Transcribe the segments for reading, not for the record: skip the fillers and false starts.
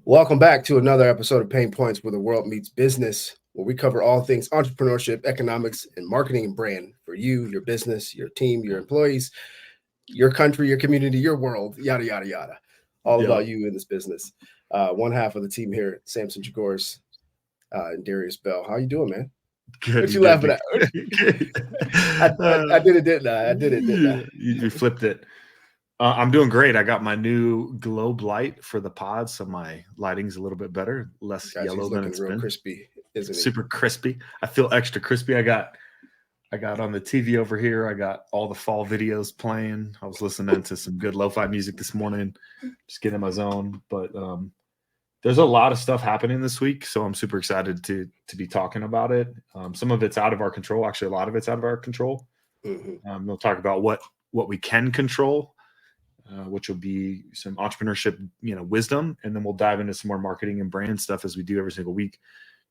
Welcome back to another episode of Pain Points, where the world meets business, where we cover all things entrepreneurship, economics, and marketing and brand for you, your business, your team, your employees, your country, your community, your world, yada, yada, yada. All about you in this business. One half of the team here, Samson, Jagoras, and Darius Bell. How you doing, man? Good. What you laughing at? I did it, didn't I? I did it, didn't I? You flipped it. I'm doing great. I got my new globe light for the pod, so my lighting's a little bit better, less yellow than it's been. Crispy, isn't it? Super crispy. I feel extra crispy. I got on the TV over here. I got all the fall videos playing. I was listening to some good lo-fi music this morning, just getting in my zone. But there's a lot of stuff happening this week, so I'm super excited to be talking about it. Some of it's out of our control. Actually, a lot of it's out of our control. Mm-hmm. We'll talk about what we can control. Which will be some entrepreneurship, wisdom, and then we'll dive into some more marketing and brand stuff as we do every single week,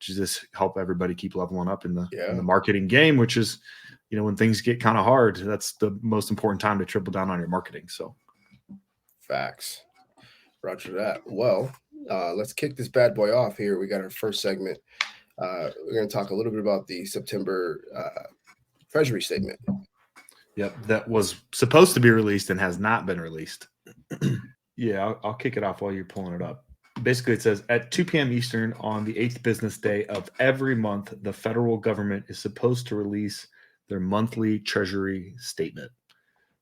to just help everybody keep leveling up in the marketing game. Which is, when things get kind of hard, that's the most important time to triple down on your marketing. So, facts. Roger that. Well, let's kick this bad boy off here. We got our first segment. We're going to talk a little bit about the September treasury statement. Yep, that was supposed to be released and has not been released. Yeah, I'll kick it off while you're pulling it up. Basically, it says at 2 p.m. Eastern on the 8th business day of every month, the federal government is supposed to release their monthly treasury statement.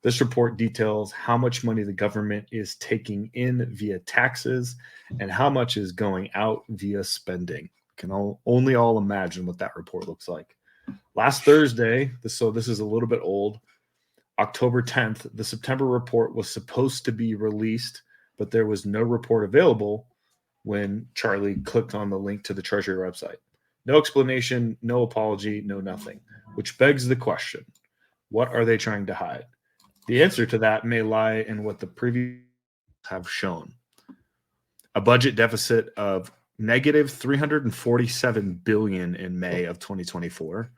This report details how much money the government is taking in via taxes and how much is going out via spending. Can only all imagine what that report looks like. Last Thursday, so this is a little bit old, October 10th, the September report was supposed to be released, but there was no report available when Charlie clicked on the link to the Treasury website. No explanation, no apology, no nothing, which begs the question, what are they trying to hide? The answer to that may lie in what the previous have shown. A budget deficit of negative $347 billion in May of 2024.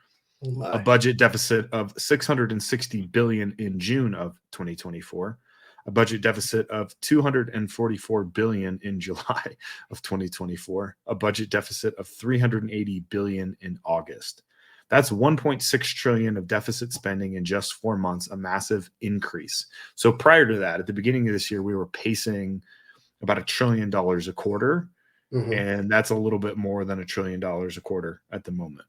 A budget deficit of $660 billion in June of 2024, a budget deficit of $244 billion in July of 2024, a budget deficit of $380 billion in August. That's $1.6 trillion of deficit spending in just 4 months, a massive increase. So prior to that, at the beginning of this year, we were pacing about $1 trillion a quarter, and that's a little bit more than $1 trillion a quarter at the moment.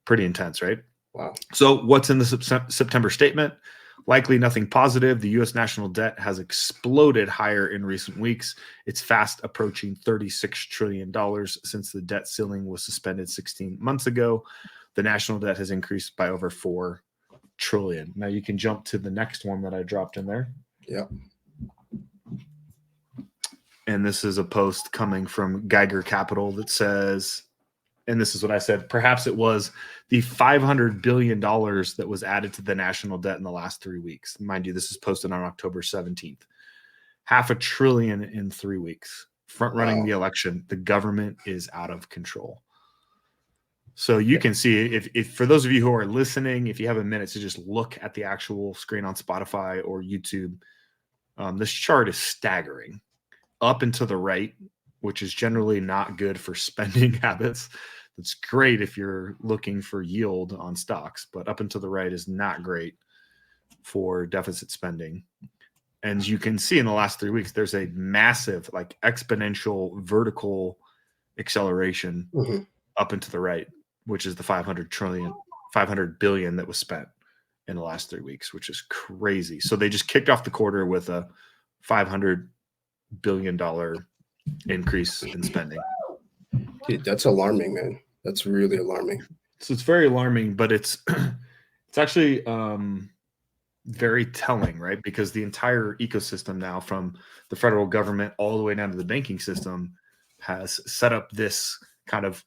Pretty intense, right? Wow. So what's in the September statement? Likely nothing positive. The U.S. national debt has exploded higher in recent weeks. It's fast approaching $36 trillion since the debt ceiling was suspended 16 months ago. The national debt has increased by over $4 trillion. Now you can jump to the next one that I dropped in there. Yeah. And this is a post coming from Geiger Capital that says, and this is what I said, perhaps it was the $500 billion that was added to the national debt in the last 3 weeks. Mind you, this is posted on October 17th. $500 billion in 3 weeks. Front running the election. The government is out of control. So you can see, if for those of you who are listening, if you have a minute to just look at the actual screen on Spotify or YouTube, this chart is staggering. Up and to the right, which is generally not good for spending habits. It's great if you're looking for yield on stocks, but up and to the right is not great for deficit spending. And you can see in the last 3 weeks, there's a massive, like exponential vertical acceleration up and to the right, which is the $500 billion that was spent in the last 3 weeks, which is crazy. So they just kicked off the quarter with a $500 billion increase in spending. Dude, that's alarming, man. That's really alarming. So it's very alarming, but it's actually very telling, right? Because the entire ecosystem now, from the federal government all the way down to the banking system, has set up this kind of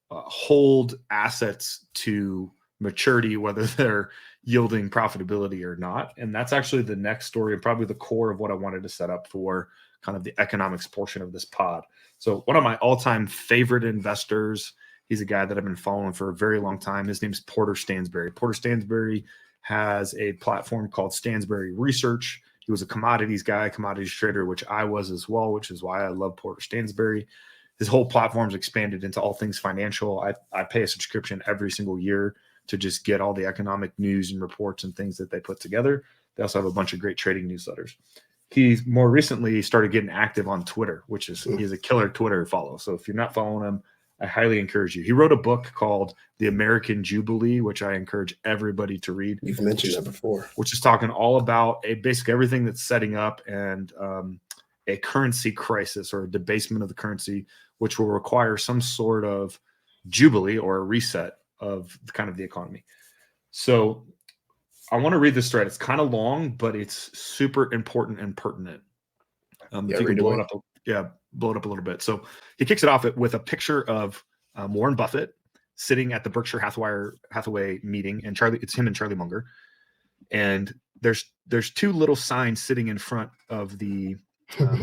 hold assets to maturity, whether they're yielding profitability or not. And that's actually the next story and probably the core of what I wanted to set up for kind of the economics portion of this pod. So one of my all-time favorite investors, he's a guy that I've been following for a very long time. His name's Porter Stansberry. Porter Stansberry has a platform called Stansberry Research. He was a commodities guy, commodities trader, which I was as well, which is why I love Porter Stansberry. His whole platform's expanded into all things financial. I pay a subscription every single year to just get all the economic news and reports and things that they put together. They also have a bunch of great trading newsletters. He more recently started getting active on Twitter, which is he's a killer Twitter follow. So if you're not following him, I highly encourage you. He wrote a book called The American Jubilee, which I encourage everybody to read. You've mentioned that before. Which is talking all about basically everything that's setting up and a currency crisis or a debasement of the currency, which will require some sort of jubilee or a reset of the economy. So I want to read this thread. It's kind of long, but it's super important and pertinent. If you can blow it up a little bit. So he kicks it off with a picture of Warren Buffett sitting at the Berkshire Hathaway meeting, and it's him and Charlie Munger. And there's two little signs sitting in front of the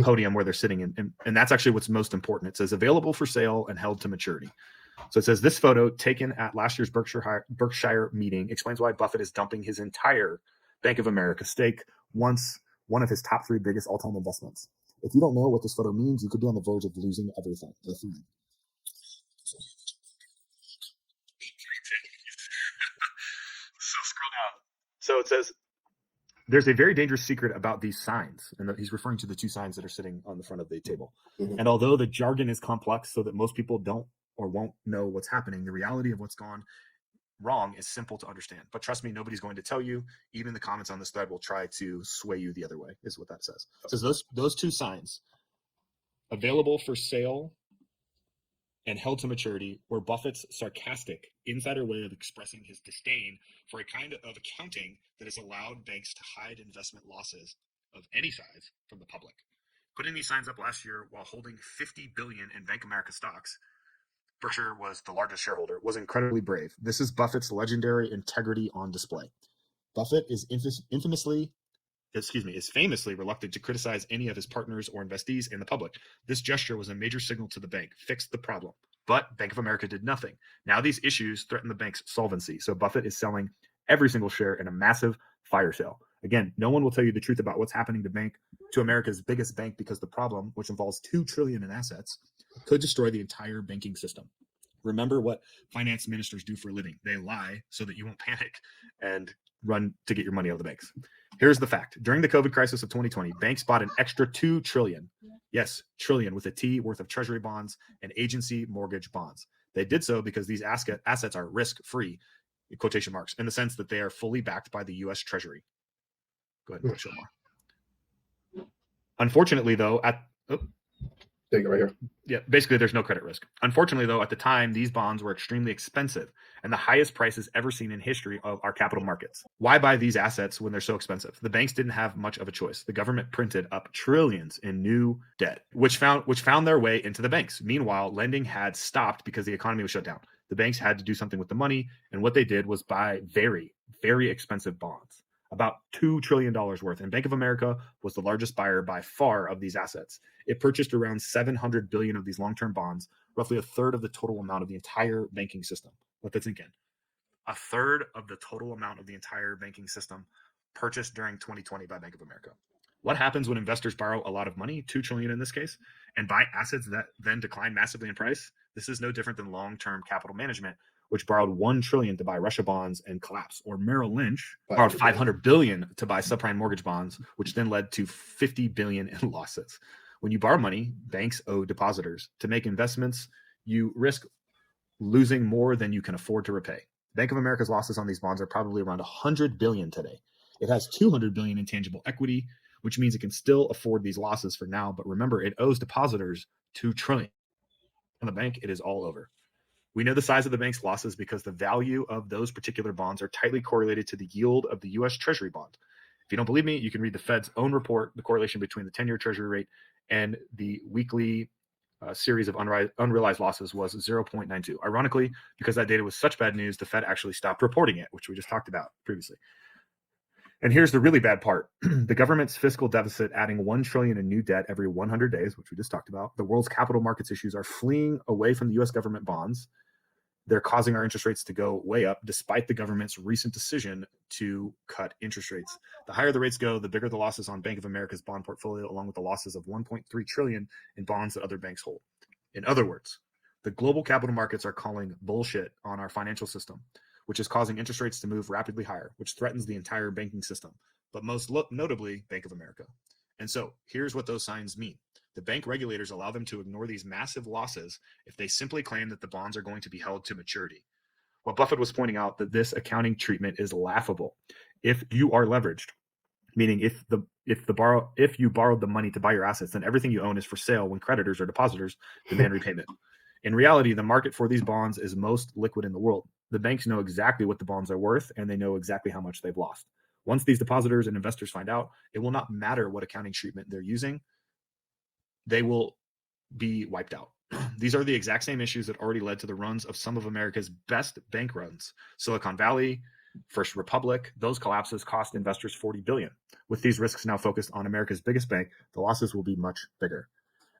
podium where they're sitting, and that's actually what's most important. It says available for sale and held to maturity. So it says this photo taken at last year's Berkshire meeting explains why Buffett is dumping his entire Bank of America stake, once one of his top 3 biggest all-time investments. If you don't know what this photo means, you could be on the verge of losing everything. So scroll down. So it says, there's a very dangerous secret about these signs. And he's referring to the 2 signs that are sitting on the front of the table. Mm-hmm. And although the jargon is complex so that most people don't or won't know what's happening, the reality of what's gone wrong is simple to understand. But trust me, nobody's going to tell you. Even the comments on this thread will try to sway you the other way, is what that says. It says those 2 signs, available for sale and held to maturity, were Buffett's sarcastic insider way of expressing his disdain for a kind of accounting that has allowed banks to hide investment losses of any size from the public. Putting these signs up last year while holding $50 billion in Bank of America stocks, Berkshire was the largest shareholder, was incredibly brave. This is Buffett's legendary integrity on display. Buffett is famously reluctant to criticize any of his partners or investees in the public. This gesture was a major signal to the bank, fixed the problem. But Bank of America did nothing. Now these issues threaten the bank's solvency. So Buffett is selling every single share in a massive fire sale. Again, no one will tell you the truth about what's happening to America's biggest bank, because the problem, which involves $2 trillion in assets, could destroy the entire banking system. Remember what finance ministers do for a living. They lie so that you won't panic and run to get your money out of the banks. Here's the fact. During the COVID crisis of 2020, banks bought an extra $2 trillion. Yes, trillion with a T worth of treasury bonds and agency mortgage bonds. They did so because these assets are risk-free, quotation marks, in the sense that they are fully backed by the U.S. Treasury. Go ahead and show more. Unfortunately, though, Take it right here. Yeah, basically there's no credit risk. Unfortunately, though, at the time, these bonds were extremely expensive and the highest prices ever seen in history of our capital markets. Why buy these assets when they're so expensive? The banks didn't have much of a choice. The government printed up trillions in new debt, which found their way into the banks. Meanwhile, lending had stopped because the economy was shut down. The banks had to do something with the money, and what they did was buy very, very expensive bonds, about $2 trillion worth. And Bank of America was the largest buyer by far of these assets. It purchased around $700 billion of these long-term bonds, roughly a third of the total amount of the entire banking system. Let that sink in. A third of the total amount of the entire banking system purchased during 2020 by Bank of America. What happens when investors borrow a lot of money, $2 trillion in this case, and buy assets that then decline massively in price? This is no different than long-term capital management, which borrowed $1 trillion to buy Russia bonds and collapse, or Merrill Lynch borrowed $500 billion to buy subprime mortgage bonds, which then led to $50 billion in losses. When you borrow money, banks owe depositors. To make investments, you risk losing more than you can afford to repay. Bank of America's losses on these bonds are probably around $100 billion today. It has $200 billion in tangible equity, which means it can still afford these losses for now. But remember, it owes depositors $2 trillion. On the bank, it is all over. We know the size of the bank's losses because the value of those particular bonds are tightly correlated to the yield of the U.S. Treasury bond. If you don't believe me, you can read the Fed's own report. The correlation between the 10-year Treasury rate and the weekly series of unrealized losses was 0.92. Ironically, because that data was such bad news, the Fed actually stopped reporting it, which we just talked about previously. And here's the really bad part. The government's fiscal deficit adding $1 trillion in new debt every 100 days, which we just talked about. The world's capital markets issues are fleeing away from the U.S. government bonds. They're causing our interest rates to go way up, despite the government's recent decision to cut interest rates. The higher the rates go, the bigger the losses on Bank of America's bond portfolio, along with the losses of $1.3 trillion in bonds that other banks hold. In other words, the global capital markets are calling bullshit on our financial system, which is causing interest rates to move rapidly higher, which threatens the entire banking system, but most notably Bank of America. And so here's what those signs mean. The bank regulators allow them to ignore these massive losses if they simply claim that the bonds are going to be held to maturity. Well, Buffett was pointing out that this accounting treatment is laughable. If you are leveraged, meaning if you borrowed the money to buy your assets, then everything you own is for sale when creditors or depositors demand repayment. In reality, the market for these bonds is most liquid in the world. The banks know exactly what the bonds are worth, and they know exactly how much they've lost. Once these depositors and investors find out, it will not matter what accounting treatment they're using. They will be wiped out. These are the exact same issues that already led to the runs of some of America's best bank runs. Silicon Valley, First Republic, those collapses cost investors $40 billion. With these risks now focused on America's biggest bank, the losses will be much bigger.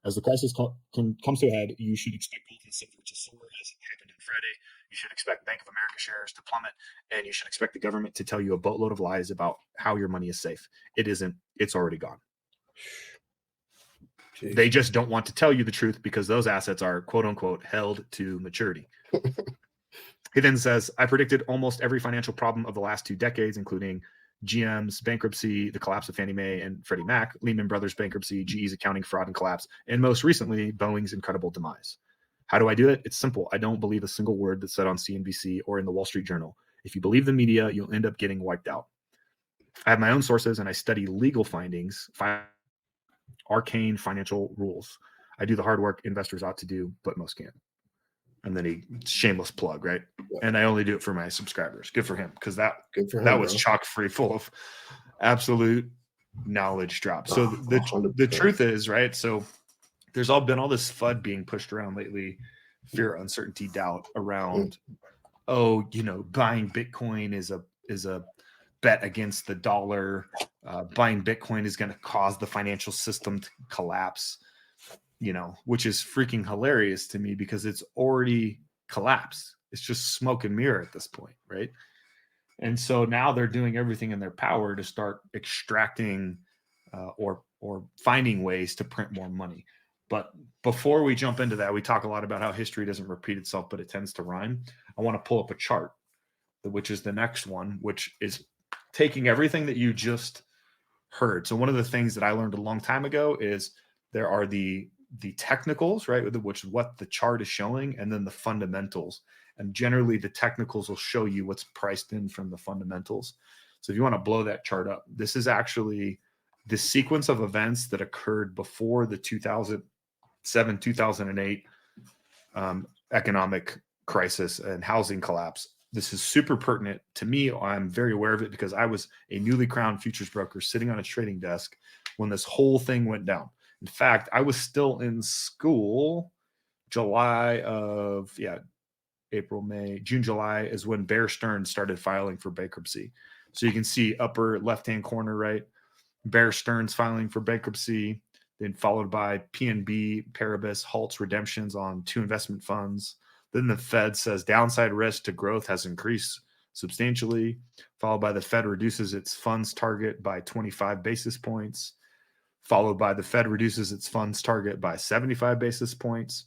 As the crisis comes to a head, you should expect gold and silver to soar as it happened on Friday. You should expect Bank of America shares to plummet, and you should expect the government to tell you a boatload of lies about how your money is safe. It isn't. It's already gone. Jeez. They just don't want to tell you the truth because those assets are, quote unquote, held to maturity. He then says, I predicted almost every financial problem of the last 2 decades, including GM's bankruptcy, the collapse of Fannie Mae and Freddie Mac, Lehman Brothers bankruptcy, GE's accounting fraud and collapse, and most recently, Boeing's incredible demise. How do I do it? It's simple. I don't believe a single word that's said on CNBC or in the Wall Street Journal. If you believe the media, you'll end up getting wiped out. I have my own sources and I study legal findings, arcane financial rules. I do the hard work investors ought to do, but most can't. And then shameless plug, right? Yeah. And I only do it for my subscribers. Good for him, because that was chock free, full of absolute knowledge drops. So the truth is, right? So there's been all this FUD being pushed around lately, fear, uncertainty, doubt around, buying Bitcoin is a bet against the dollar. Buying Bitcoin is going to cause the financial system to collapse. Which is freaking hilarious to me because it's already collapsed. It's just smoke and mirror at this point, right? And so now they're doing everything in their power to start extracting or finding ways to print more money. But before we jump into that, we talk a lot about how history doesn't repeat itself, but it tends to rhyme. I want to pull up a chart, which is the next one, which is taking everything that you just heard. So one of the things that I learned a long time ago is there are the technicals, right, which is what the chart is showing, and then the fundamentals. And generally the technicals will show you what's priced in from the fundamentals. So if you want to blow that chart up, this is actually the sequence of events that occurred before the 2007, 2008 economic crisis and housing collapse. This is super pertinent to me. I'm very aware of it because I was a newly crowned futures broker sitting on a trading desk when this whole thing went down. In fact, I was still in school. June, July is when Bear Stearns started filing for bankruptcy. So you can see upper left-hand corner, right? Bear Stearns filing for bankruptcy, then followed by PNB Paribas halts redemptions on 2 investment funds. Then the Fed says downside risk to growth has increased substantially, followed by the Fed reduces its funds target by 25 basis points. Followed by the Fed reduces its funds target by 75 basis points.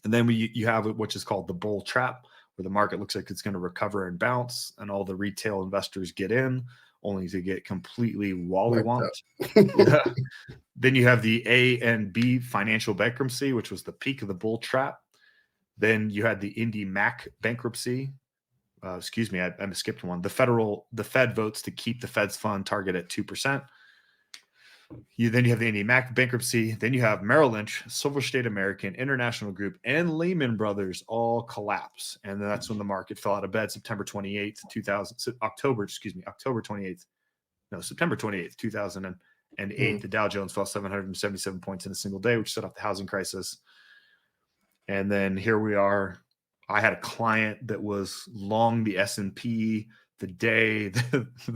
And then you have it, which is called the bull trap, where the market looks like it's going to recover and bounce, and all the retail investors get in, only to get completely wally-womped. Then you have the A and B financial bankruptcy, which was the peak of the bull trap. Then you had the Indy Mac bankruptcy. I skipped one. The Fed votes to keep the Fed's fund target at 2%. Then you have the Indy Mac bankruptcy. Then you have Merrill Lynch, Silver State American, International Group, and Lehman Brothers all collapse. And that's when the market fell out of bed September 28th, 2008. The Dow Jones fell 777 points in a single day, which set off the housing crisis. And then here we are. I had a client that was long the S&P the day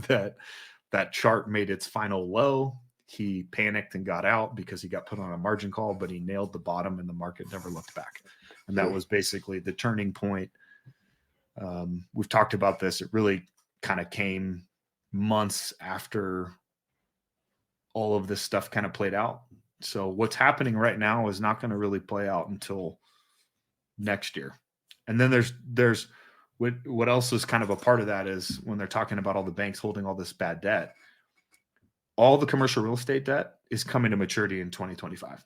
that chart made its final low. He panicked and got out because he got put on a margin call, but he nailed the bottom and the market never looked back. And that was basically the turning point We've talked about this. It really kind of came months after all of this stuff kind of played out. So what's happening right now is not going to really play out until next year. And then there's what else is kind of a part of that is when they're talking about all the banks holding all this bad debt, all the commercial real estate debt is coming to maturity in 2025,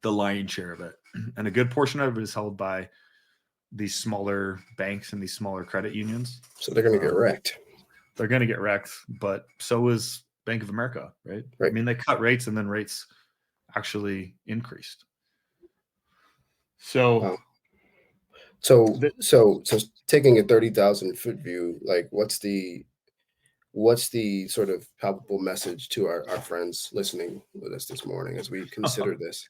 the lion's share of it. And a good portion of it is held by these smaller banks and these smaller credit unions. So they're going to get wrecked. They're going to get wrecked, but so is Bank of America, right? I mean, they cut rates and then rates actually increased. So, so taking a 30,000 foot view, like what's the sort of palpable message to our friends listening with us this morning as we consider this?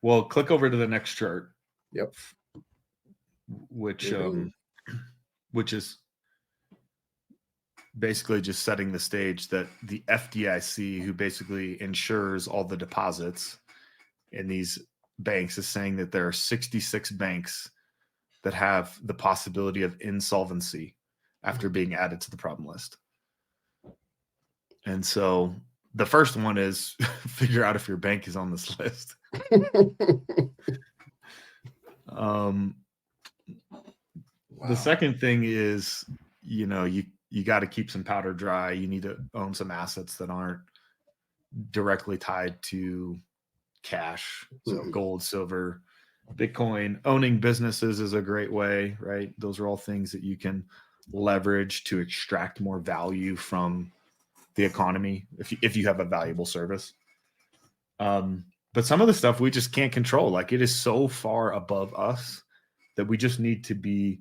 Well, click over to the next chart. Yep. Which is basically just setting the stage that the FDIC, who basically insures all the deposits in these banks, is saying that there are 66 banks that have the possibility of insolvency after being added to the problem list. And so the first one is figure out if your bank is on this list. The second thing is, you got to keep some powder dry. You need to own some assets that aren't directly tied to cash. So gold, silver, Bitcoin. Owning businesses is a great way, right? Those are all things that you can leverage to extract more value from the economy if you have a valuable service. But some of the stuff we just can't control. Like, it is so far above us that we just need to be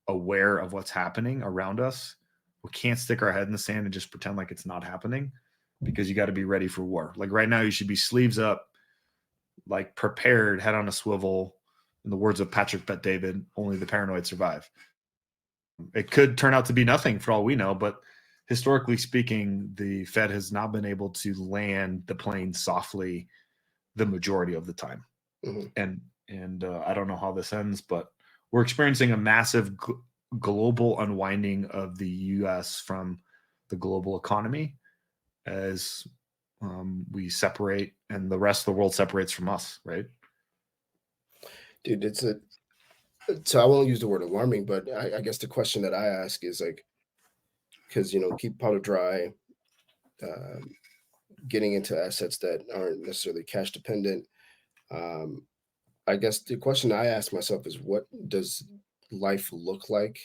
aware of what's happening around us. We can't stick our head in the sand and just pretend like it's not happening, because you got to be ready for war. Like right now, you should be sleeves up, like prepared, head on a swivel. In the words of Patrick Bet-David, only the paranoid survive. It could turn out to be nothing for all we know, but historically speaking, the Fed has not been able to land the plane softly the majority of the time. And I don't know how this ends, but we're experiencing a massive global unwinding of the U.S. from the global economy as we separate and the rest of the world separates from us, right? Dude, so I won't use the word alarming, but I guess the question that I ask is like, because, keep powder dry, getting into assets that aren't necessarily cash dependent. I guess the question I ask myself is, what does life look like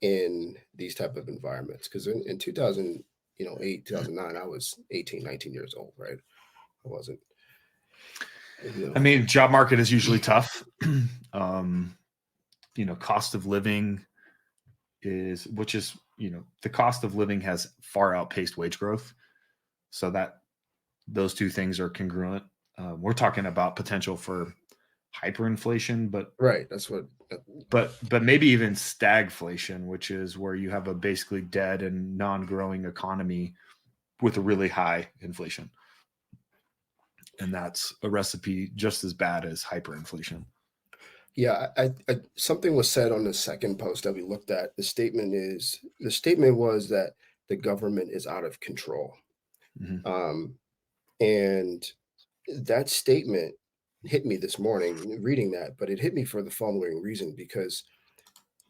in these type of environments? Because in 2008, 2009, I was 18, 19 years old, right? I wasn't. I mean, job market is usually tough. Cost of living the cost of living has far outpaced wage growth. So that those two things are congruent. We're talking about potential for hyperinflation, but right, that's what. But maybe even stagflation, which is where you have a basically dead and non-growing economy with a really high inflation, and that's a recipe just as bad as hyperinflation. Yeah, I something was said on the second post that we looked at. The statement was that the government is out of control, and that statement hit me this morning reading that, but it hit me for the following reason, because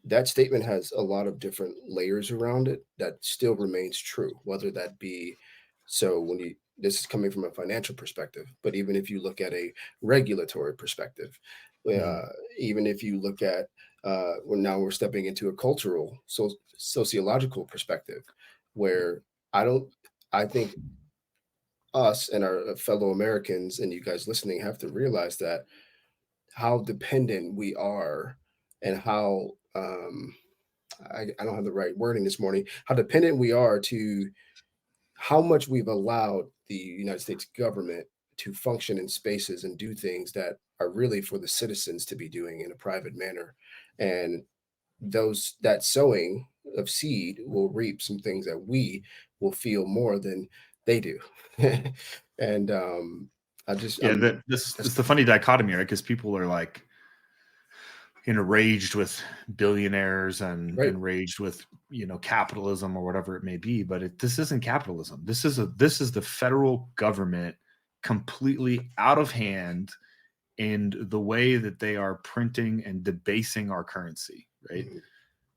that statement has a lot of different layers around it that still remains true, whether that be, this is coming from a financial perspective, but even if you look at a regulatory perspective, even if you look at, now we're stepping into a cultural, sociological perspective, where I think us and our fellow Americans and you guys listening have to realize that how dependent we are, and how I don't have the right wording this morning, how dependent we are to how much we've allowed the United States government to function in spaces and do things that are really for the citizens to be doing in a private manner. And that sowing of seed will reap some things that we will feel more than they do. And this is the funny dichotomy, right? Because people are like, enraged with billionaires and Right. enraged with, capitalism or whatever it may be. But this isn't capitalism. This is the federal government completely out of hand in the way that they are printing and debasing our currency, right? Mhm.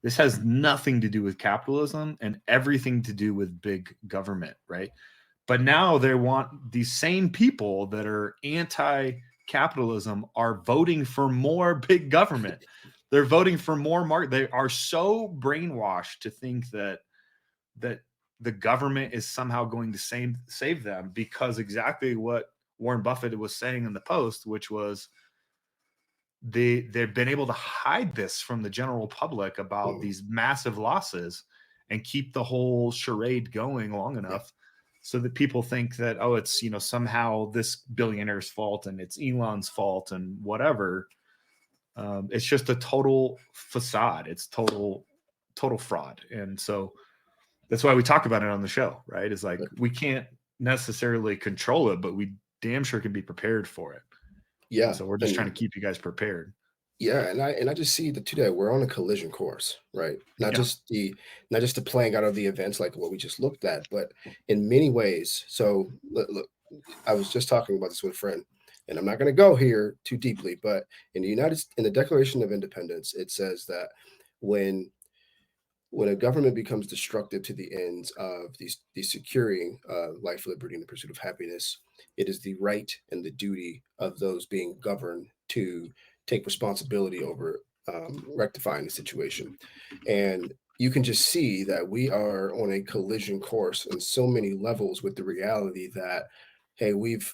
This has nothing to do with capitalism and everything to do with big government, right? But now they want these same people that are anti-capitalism are voting for more big government. They're voting for more market. They are so brainwashed to think that the government is somehow going to save them, because exactly what Warren Buffett was saying in the Post, which was they've been able to hide this from the general public about these massive losses and keep the whole charade going long enough so that people think that, oh, it's, somehow this billionaire's fault and it's Elon's fault and whatever. It's just a total facade. It's total fraud. And so that's why we talk about it on the show, right? It's like, we can't necessarily control it, but we damn sure can be prepared for it. Yeah. And so we're just trying to keep you guys prepared. Yeah, and I just see that today we're on a collision course, right? Not just the playing out of the events like what we just looked at, but in many ways. So look, I was just talking about this with a friend, and I'm not going to go here too deeply, but in the Declaration of Independence, it says that when a government becomes destructive to the ends of these securing life, liberty, and the pursuit of happiness, it is the right and the duty of those being governed to take responsibility over rectifying the situation. And you can just see that we are on a collision course on so many levels with the reality that, hey, we've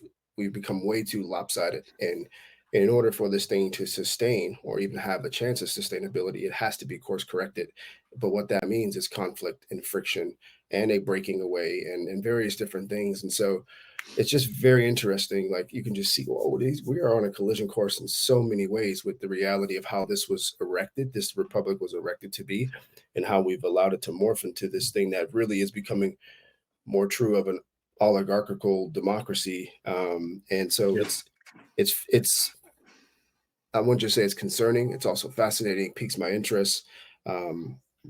become way too lopsided, and in order for this thing to sustain or even have a chance of sustainability, it has to be course corrected. But what that means is conflict and friction and a breaking away and various different things. And so it's just very interesting. Like, you can just see, we are on a collision course in so many ways with the reality of how this republic was erected to be, and how we've allowed it to morph into this thing that really is becoming more true of an oligarchical democracy. And so it's I wouldn't just say it's concerning. It's also fascinating, piques my interest.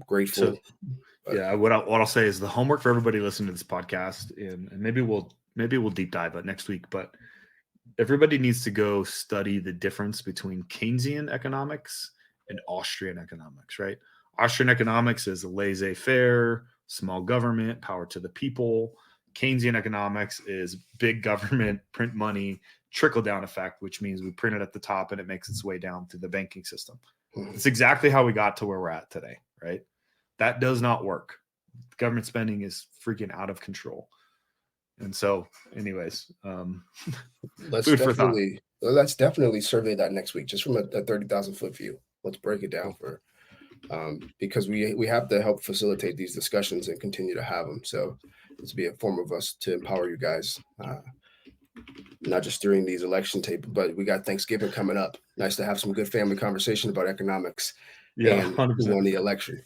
Grateful. So, what I'll say is the homework for everybody listening to this podcast, and maybe we'll deep dive it next week, but everybody needs to go study the difference between Keynesian economics and Austrian economics, right? Austrian economics is laissez-faire, small government, power to the people. Keynesian economics is big government, print money, trickle-down effect, which means we print it at the top and it makes its way down through the banking system. It's exactly how we got to where we're at today, right? That does not work. Government spending is freaking out of control. And so, anyways, let's definitely survey that next week, just from a 30,000-foot view. Let's break it down because we have to help facilitate these discussions and continue to have them. So this will be a form of us to empower you guys, not just during these election tape, but we got Thanksgiving coming up. Nice to have some good family conversation about economics and 100%. who won the election.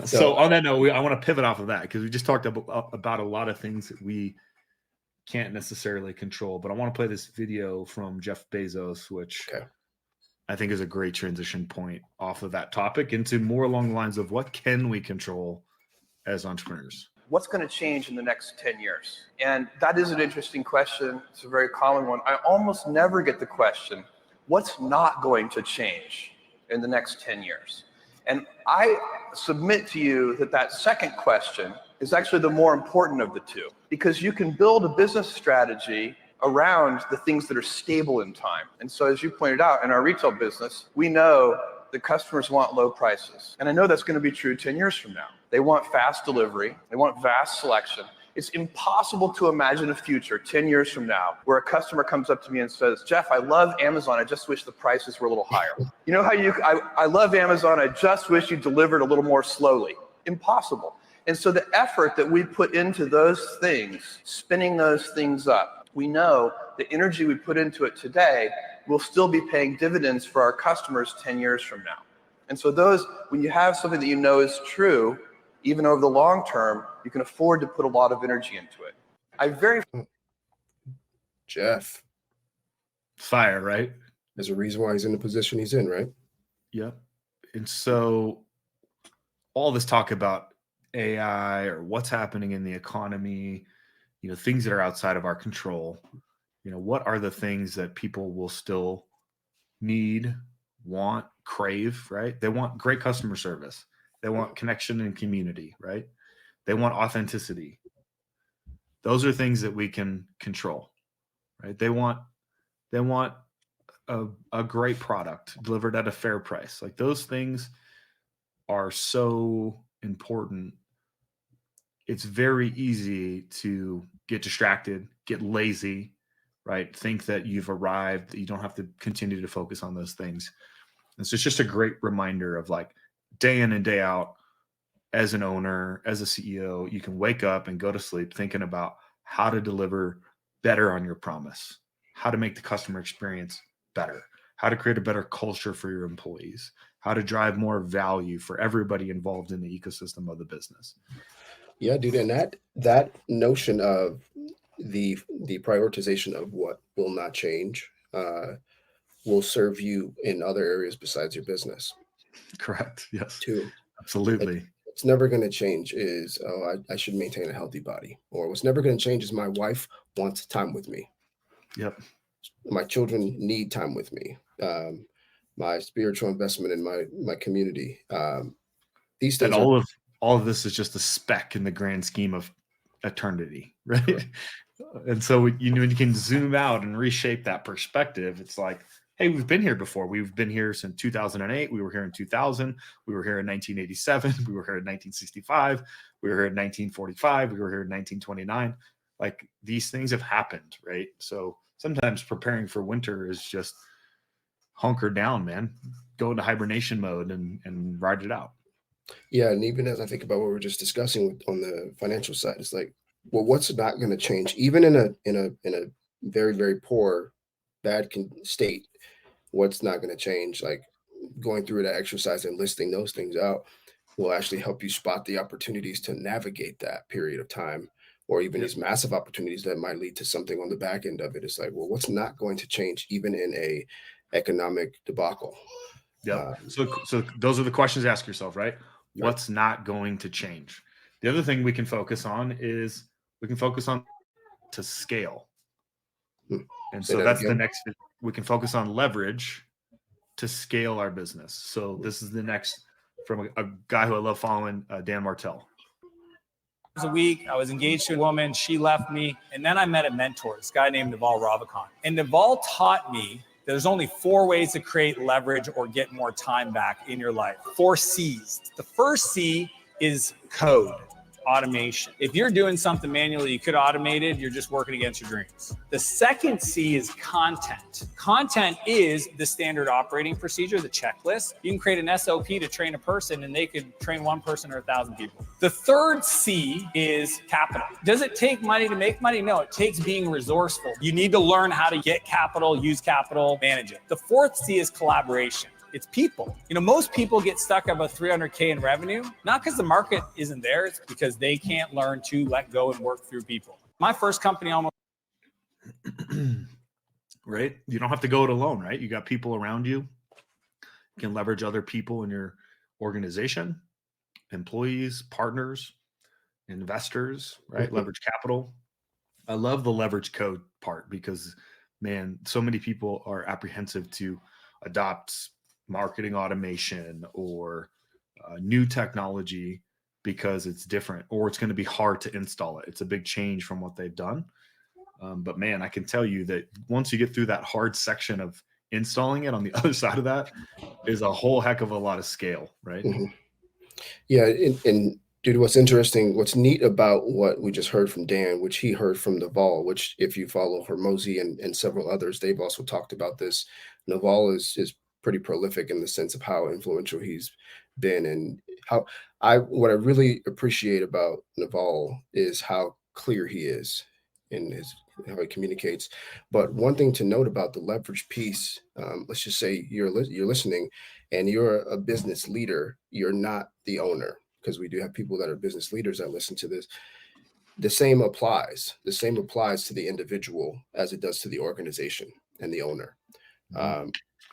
So on that note, I want to pivot off of that, because we just talked about a lot of things that we can't necessarily control. But I want to play this video from Jeff Bezos, which I think is a great transition point off of that topic into more along the lines of what can we control as entrepreneurs. What's going to change in the next 10 years? And that is an interesting question. It's a very common one. I almost never get the question, what's not going to change in the next 10 years? And I submit to you that second question is actually the more important of the two, because you can build a business strategy around the things that are stable in time. And so, as you pointed out, in our retail business, we know that customers want low prices. And I know that's going to be true 10 years from now. They want fast delivery. They want vast selection. It's impossible to imagine a future 10 years from now where a customer comes up to me and says, Jeff, I love Amazon. I just wish the prices were a little higher. You know how I love Amazon. I just wish you delivered a little more slowly. Impossible. And so the effort that we put into those things, spinning those things up, we know the energy we put into it today will still be paying dividends for our customers 10 years from now. And so when you have something that you know is true, even over the long term, you can afford to put a lot of energy into it. Jeff. Fire, right? There's a reason why he's in the position he's in, right? Yep. And so all this talk about AI or what's happening in the economy, things that are outside of our control, what are the things that people will still need, want, crave, right? They want great customer service. They want connection and community, right? They want authenticity. Those are things that we can control, right? They want a great product delivered at a fair price. Like those things are so important. It's very easy to get distracted, get lazy, right? Think that you've arrived, that you don't have to continue to focus on those things. And so it's just a great reminder of like day in and day out, as an owner, as a CEO, you can wake up and go to sleep thinking about how to deliver better on your promise, how to make the customer experience better, how to create a better culture for your employees, how to drive more value for everybody involved in the ecosystem of the business. Yeah, dude, and that notion of the prioritization of what will not change will serve you in other areas besides your business Correct. Yes, too. absolutely. What's never going to change is, I should maintain a healthy body, or what's never going to change is my wife wants time with me. Yep. My children need time with me. My spiritual investment in my community. These And things are all of this is just a speck in the grand scheme of eternity, right? Correct. And so when you can zoom out and reshape that perspective, it's like, hey, we've been here before. We've been here since 2008. We were here in 2000. We were here in 1987. We were here in 1965. We were here in 1945. We were here in 1929. Like these things have happened, right? So sometimes preparing for winter is just hunker down, man. Go into hibernation mode and ride it out. Yeah, and even as I think about what we were just discussing on the financial side, it's like, well, what's not going to change, even in a very, very poor, bad state? What's not going to change? Like going through that exercise and listing those things out will actually help you spot the opportunities to navigate that period of time, or even these massive opportunities that might lead to something on the back end of it. It's like, well, what's not going to change, even in a economic debacle? Yep. So those are the questions to ask yourself, right? What's not going to change? The other thing we can focus on is to scale. And so that's the next, we can focus on leverage to scale our business. So this is the next from a guy who I love following, Dan Martell. A week, I was engaged to a woman, she left me, and then I met a mentor, this guy named Naval. And Naval taught me there's only 4 ways to create leverage or get more time back in your life. 4 C's. The first C is code, automation. If you're doing something manually, you could automate it, you're just working against your dreams. The second C is content. Content is the standard operating procedure, the checklist. You can create an SOP to train a person and they could train 1 person or 1,000 people. The third C is capital. Does it take money to make money? No, it takes being resourceful. You need to learn how to get capital, use capital, manage it. The fourth C is collaboration. It's people. Most people get stuck at about 300K in revenue, not because the market isn't there, it's because they can't learn to let go and work through people. My first company almost. Right? You don't have to go it alone, right? You got people around you. You can leverage other people in your organization, employees, partners, investors, right? Leverage capital. I love the leverage code part because, man, so many people are apprehensive to adopt marketing automation or new technology because it's different or it's going to be hard to install it. It's a big change from what they've done. But man, I can tell you that once you get through that hard section of installing it, on the other side of that is a whole heck of a lot of scale, right? Mm-hmm. Yeah. And dude, what's interesting, what's neat about what we just heard from Dan, which he heard from Naval, which if you follow Hormozy and several others, they've also talked about this. Naval is pretty prolific in the sense of how influential he's been, and what I really appreciate about Naval is how clear he is in how he communicates. But one thing to note about the leverage piece, let's just say you're listening and you're a business leader, you're not the owner, because we do have people that are business leaders that listen to this. The same applies. The same applies to the individual as it does to the organization and the owner.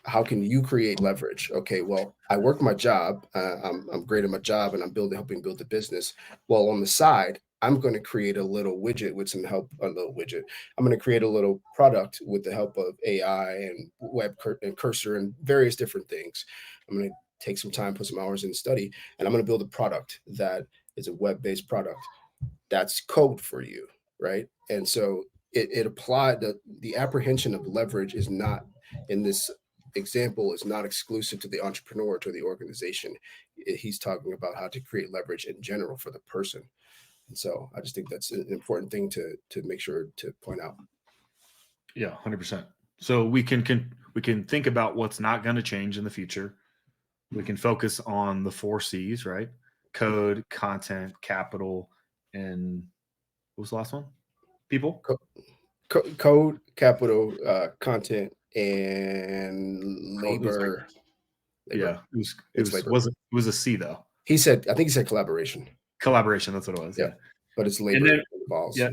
how can you create leverage? Okay, well, I work my job. I'm great at my job, and I'm helping build the business. Well, on the side, I'm going to create a little widget with some help. A little widget. I'm going to create a little product with the help of AI and and cursor and various different things. I'm going to take some time, put some hours in study, and I'm going to build a product that is a web-based product. That's code for you, right? And so it applied the apprehension of leverage is not in this example is not exclusive to the entrepreneur, to the organization. He's talking about how to create leverage in general for the person. And so I just think that's an important thing to make sure to point out. Yeah, 100%. So we can think about what's not going to change in the future. We can focus on the 4 C's, right? Code, content, capital, and what was the last one? People? Code, capital, content, and labor. Yeah, it was a C though. I think he said collaboration. Collaboration, that's what it was. Yeah. But it's labor involved. Yeah.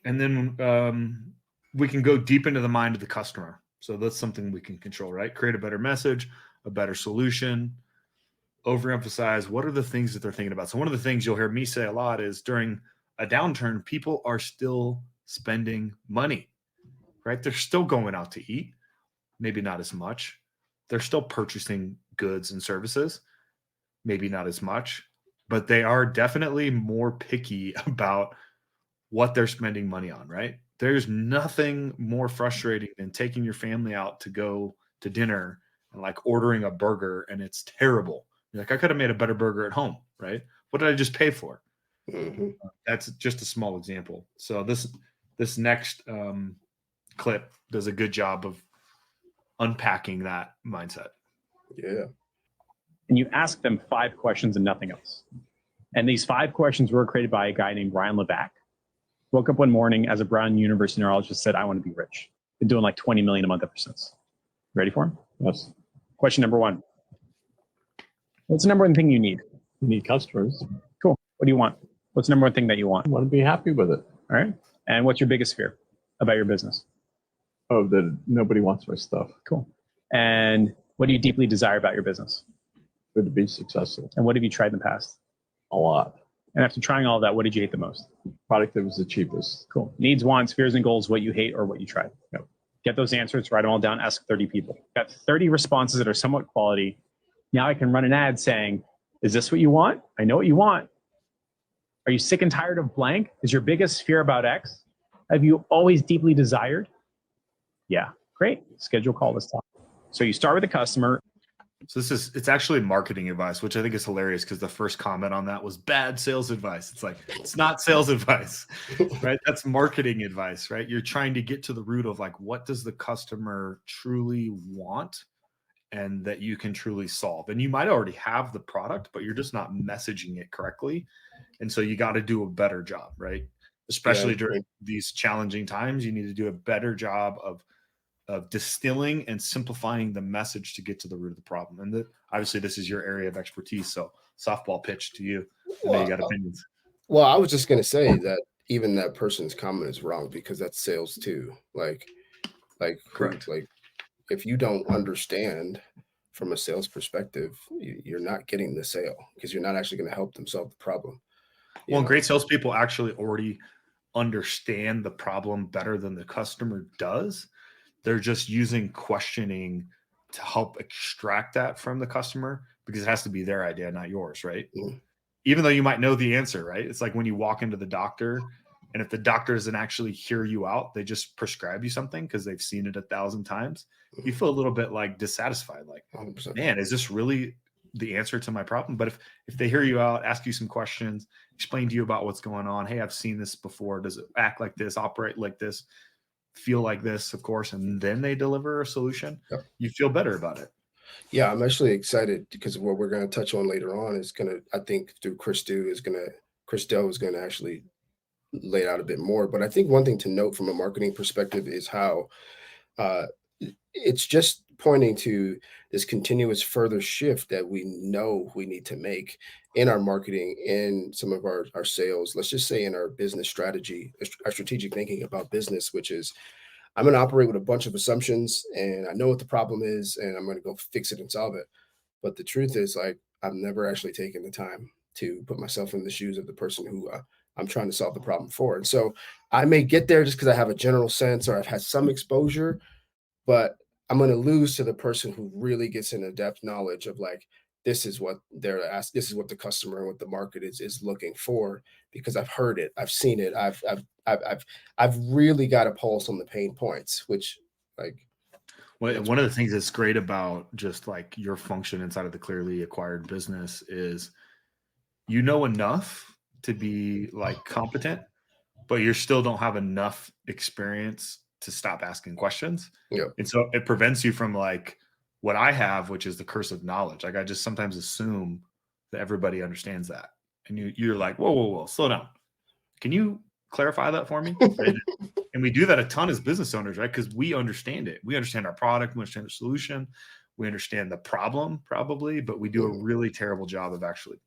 And then we can go deep into the mind of the customer. So that's something we can control, right? Create a better message, a better solution, overemphasize what are the things that they're thinking about. So one of the things you'll hear me say a lot is during a downturn, people are still spending money, right? They're still going out to eat, maybe not as much. They're still purchasing goods and services, maybe not as much, but they are definitely more picky about what they're spending money on, right? There's nothing more frustrating than taking your family out to go to dinner and like ordering a burger and it's terrible. You're like, I could have made a better burger at home, right? What did I just pay for? Mm-hmm. That's just a small example. So this next clip does a good job of unpacking that mindset. Yeah. And you ask them 5 questions and nothing else. And these 5 questions were created by a guy named Brian Levac. Woke up one morning as a Brown University neurologist, said, I want to be rich. Been doing like 20 million a month ever since. Ready for him? Yes. Question number 1. What's the number 1 thing you need? You need customers. Cool. What do you want? What's the number 1 thing that you want? I want to be happy with it. All right. And what's your biggest fear about your business? Oh, that nobody wants my stuff. Cool. And what do you deeply desire about your business? For it to be successful. And what have you tried in the past? A lot. And after trying all of that, what did you hate the most? Product that was the cheapest. Cool. Needs, wants, fears, and goals, what you hate or what you tried. Yep. Get those answers, write them all down, ask 30 people. Got 30 responses that are somewhat quality. Now I can run an ad saying, is this what you want? I know what you want. Are you sick and tired of blank? Is your biggest fear about X? Have you always deeply desired? Yeah, great. Schedule a call this time. So you start with the customer. So it's actually marketing advice, which I think is hilarious because the first comment on that was bad sales advice. It's like, it's not sales advice, right? That's marketing advice, right? You're trying to get to the root of like, what does the customer truly want and that you can truly solve? And you might already have the product, but you're just not messaging it correctly. And so you got to do a better job, right? Especially during these challenging times, you need to do a better job of distilling and simplifying the message to get to the root of the problem. And obviously this is your area of expertise. So softball pitch to you. I know you got opinions. Well, I was just going to say that even that person's comment is wrong because that's sales too. Like Correct. Like if you don't understand from a sales perspective, you're not getting the sale because you're not actually going to help them solve the problem. Well, great salespeople actually already understand the problem better than the customer does. They're just using questioning to help extract that from the customer because it has to be their idea, not yours, right? Mm-hmm. Even though you might know the answer, right? It's like when you walk into the doctor and if the doctor doesn't actually hear you out, they just prescribe you something because they've seen it 1,000 times. You feel a little bit like dissatisfied, like, 100%. Man, is this really the answer to my problem? But if they hear you out, ask you some questions, explain to you about what's going on. Hey, I've seen this before. Does it act like this, operate like this, feel like this, of course, and then they deliver a solution, you feel better about it. Yeah, I'm actually excited because what we're going to touch on later on is I think through Chris Do is going to actually lay it out a bit more. But I think one thing to note from a marketing perspective is how it's just pointing to this continuous further shift that we know we need to make in our marketing, in some of our sales, let's just say in our business strategy, our strategic thinking about business, which is I'm going to operate with a bunch of assumptions, and I know what the problem is, and I'm going to go fix it and solve it. But the truth is, like, I've never actually taken the time to put myself in the shoes of the person who I'm trying to solve the problem for. And so I may get there just because I have a general sense or I've had some exposure, but I'm going to lose to the person who really gets into depth knowledge of, like, this is what they're asked. This is what the customer and what the market is looking for, because I've heard it, I've seen it, I've really got a pulse on the pain points, which, like, Well, one of the things that's great about just like your function inside of the clearly acquired business is you know enough to be like competent, but you still don't have enough experience to stop asking questions. Yeah. And so it prevents you from like what I have, which is the curse of knowledge. Like I just sometimes assume that everybody understands that. And you're like, whoa, slow down. Can you clarify that for me? And we do that a ton as business owners, right? Because we understand it. We understand our product, we understand the solution, we understand the problem probably, but we do a really terrible job of actually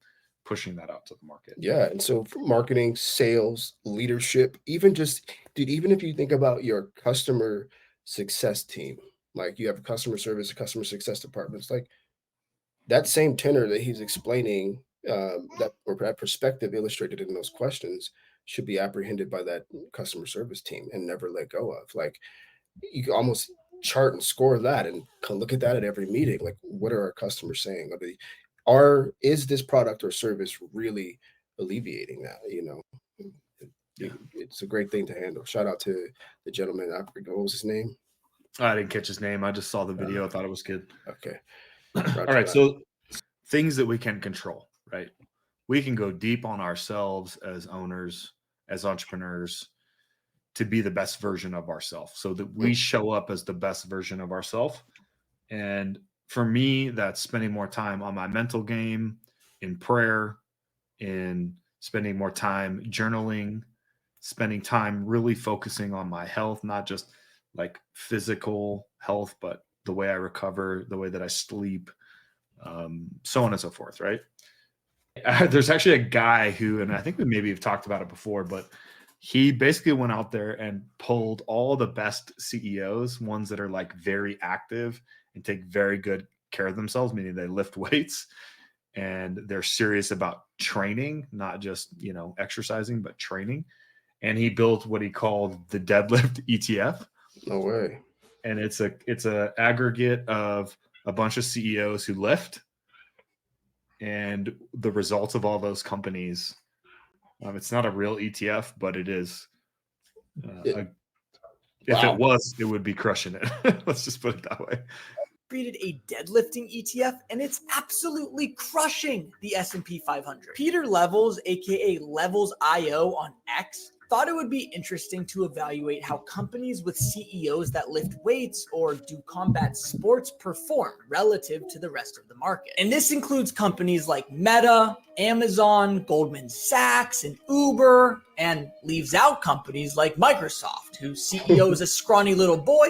pushing that out to the market. Yeah. And so for marketing, sales, leadership, even just, dude, even if you think about your customer success team, like you have a customer service, a customer success department, it's like that same tenor that he's explaining, that perspective illustrated in those questions should be apprehended by that customer service team and never let go of. Like, you can almost chart and score that and look at that at every meeting. Like, what are our customers saying? Is this product or service really alleviating that? It's a great thing to handle. Shout out to the gentleman. I forget, what was his name? I didn't catch his name. I just saw the video. I thought it was good. Okay. All right. So things that we can control, right? We can go deep on ourselves as owners, as entrepreneurs, to be the best version of ourselves, so that we show up as the best version of ourselves. And for me, that's spending more time on my mental game, in prayer, in spending more time journaling, spending time really focusing on my health, not just like physical health, but the way I recover, the way that I sleep, so on and so forth, right? There's actually a guy who, and I think we maybe have talked about it before, but he basically went out there and pulled all the best CEOs, ones that are like very active and take very good care of themselves, meaning they lift weights and they're serious about training, not just, exercising, but training. And he built what he called the Deadlift ETF. No way. And it's a aggregate of a bunch of CEOs who lift, and the results of all those companies. It's not a real ETF, but it is. If it was, it would be crushing it. Let's just put it that way. Created a deadlifting ETF, and it's absolutely crushing the S&P 500. Peter Levels, aka Levels.io on X, thought it would be interesting to evaluate how companies with CEOs that lift weights or do combat sports perform relative to the rest of the market. And this includes companies like Meta, Amazon, Goldman Sachs, and Uber, and leaves out companies like Microsoft, whose CEO is a scrawny little boy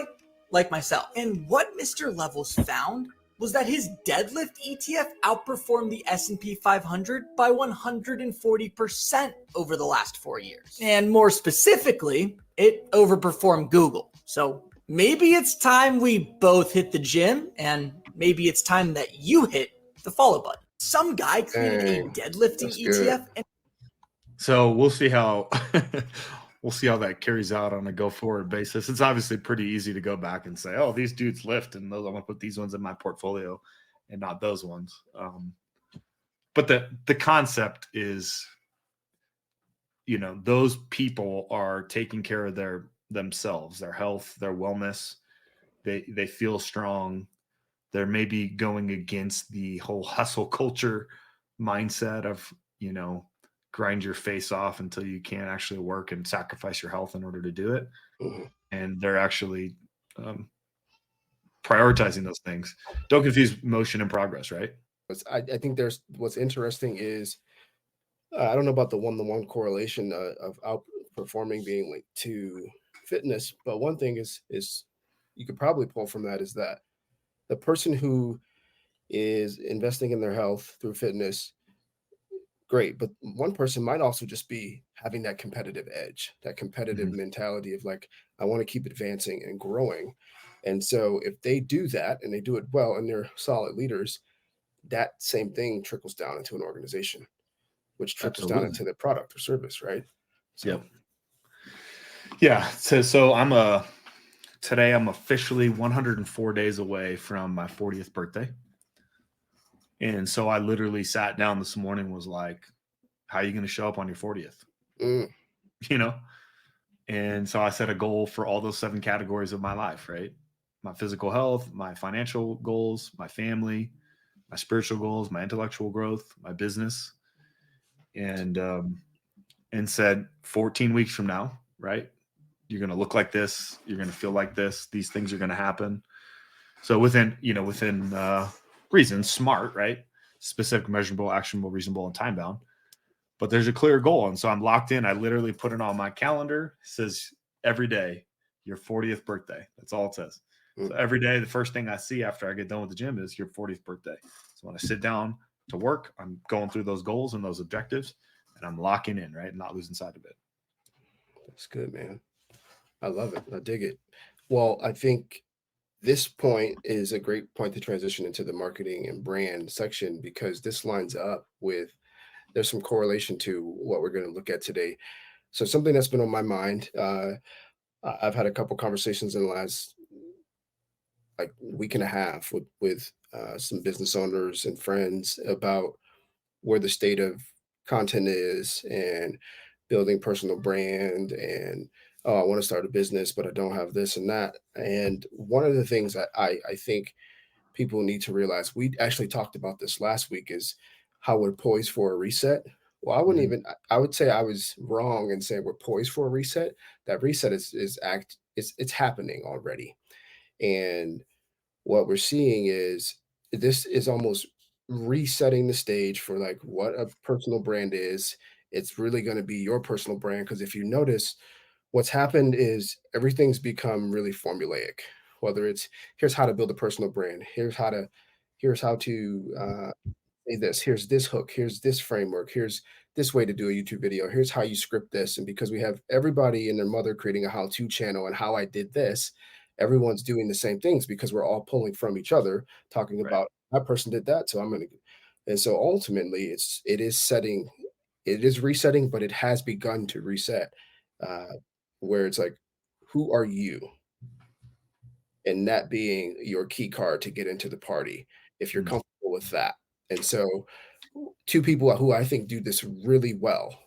like myself. And what Mr. Levels found was that his deadlift ETF outperformed the S&P 500 by 140% over the last 4 years. And more specifically, it overperformed Google. So maybe it's time we both hit the gym, and maybe it's time that you hit the follow button. Some guy created a deadlifting ETF. So we'll see how that carries out on a go forward basis. It's obviously pretty easy to go back and say, oh, these dudes lift, and those, I want to put these ones in my portfolio and not those ones. But the concept is, those people are taking care of themselves, their health, their wellness. They feel strong. They're maybe going against the whole hustle culture mindset of, grind your face off until you can't actually work and sacrifice your health in order to do it. And they're actually prioritizing those things. Don't confuse motion and progress, right? I think what's interesting is, I don't know about the one-to-one correlation of outperforming being linked to fitness, but one thing is you could probably pull from that is that the person who is investing in their health through fitness great. But one person might also just be having that competitive edge, that competitive Mhm. mentality of like, I want to keep advancing and growing. And so if they do that and they do it well and they're solid leaders, that same thing trickles down into an organization, which trickles down Absolutely. into the product or service, right? So Yep. Yeah. So today I'm officially 104 days away from my 40th birthday. And so I literally sat down this morning, was like, how are you going to show up on your 40th? mm, You know? And so I set a goal for all those 7 categories of my life, right? My physical health, my financial goals, my family, my spiritual goals, my intellectual growth, my business, and said 14 weeks from now, right? You're going to look like this. You're going to feel like this. These things are going to happen. So within reason, smart, right? Specific, measurable, actionable, reasonable, and time bound. But there's a clear goal. And so I'm locked in. I literally put it on my calendar. It says every day, your 40th birthday. That's all it says. So every day, the first thing I see after I get done with the gym is your 40th birthday. So when I sit down to work, I'm going through those goals and those objectives, and I'm locking in, right? Not losing sight of it. that's good, man. I love it. I dig it. Well, I think this point is a great point to transition into the marketing and brand section because this lines up with there's some correlation to what we're going to look at today. So something that's been on my mind, I've had a couple conversations in the last like week and a half with some business owners and friends about where the state of content is and building personal brand and oh, I want to start a business, but I don't have this and that. And one of the things that I think people need to realize, we actually talked about this last week, is how we're poised for a reset. Well, I wouldn't Mhm. even, I would say I was wrong in saying we're poised for a reset. That reset it's happening already. And what we're seeing is this is almost resetting the stage for like what a personal brand is. It's really going to be your personal brand because if you notice, what's happened is everything's become really formulaic. Whether it's here's how to build a personal brand, here's how to say this, here's this hook, here's this framework, here's this way to do a YouTube video, here's how you script this. And because we have everybody and their mother creating a how-to channel and how I did this, everyone's doing the same things because we're all pulling from each other, talking Right. about that person did that, so I'm gonna. And so ultimately, it is resetting, but it has begun to reset, uh, where it's like, who are you? And that being your key card to get into the party, if you're Mm. comfortable with that. And so, two people who I think do this really well,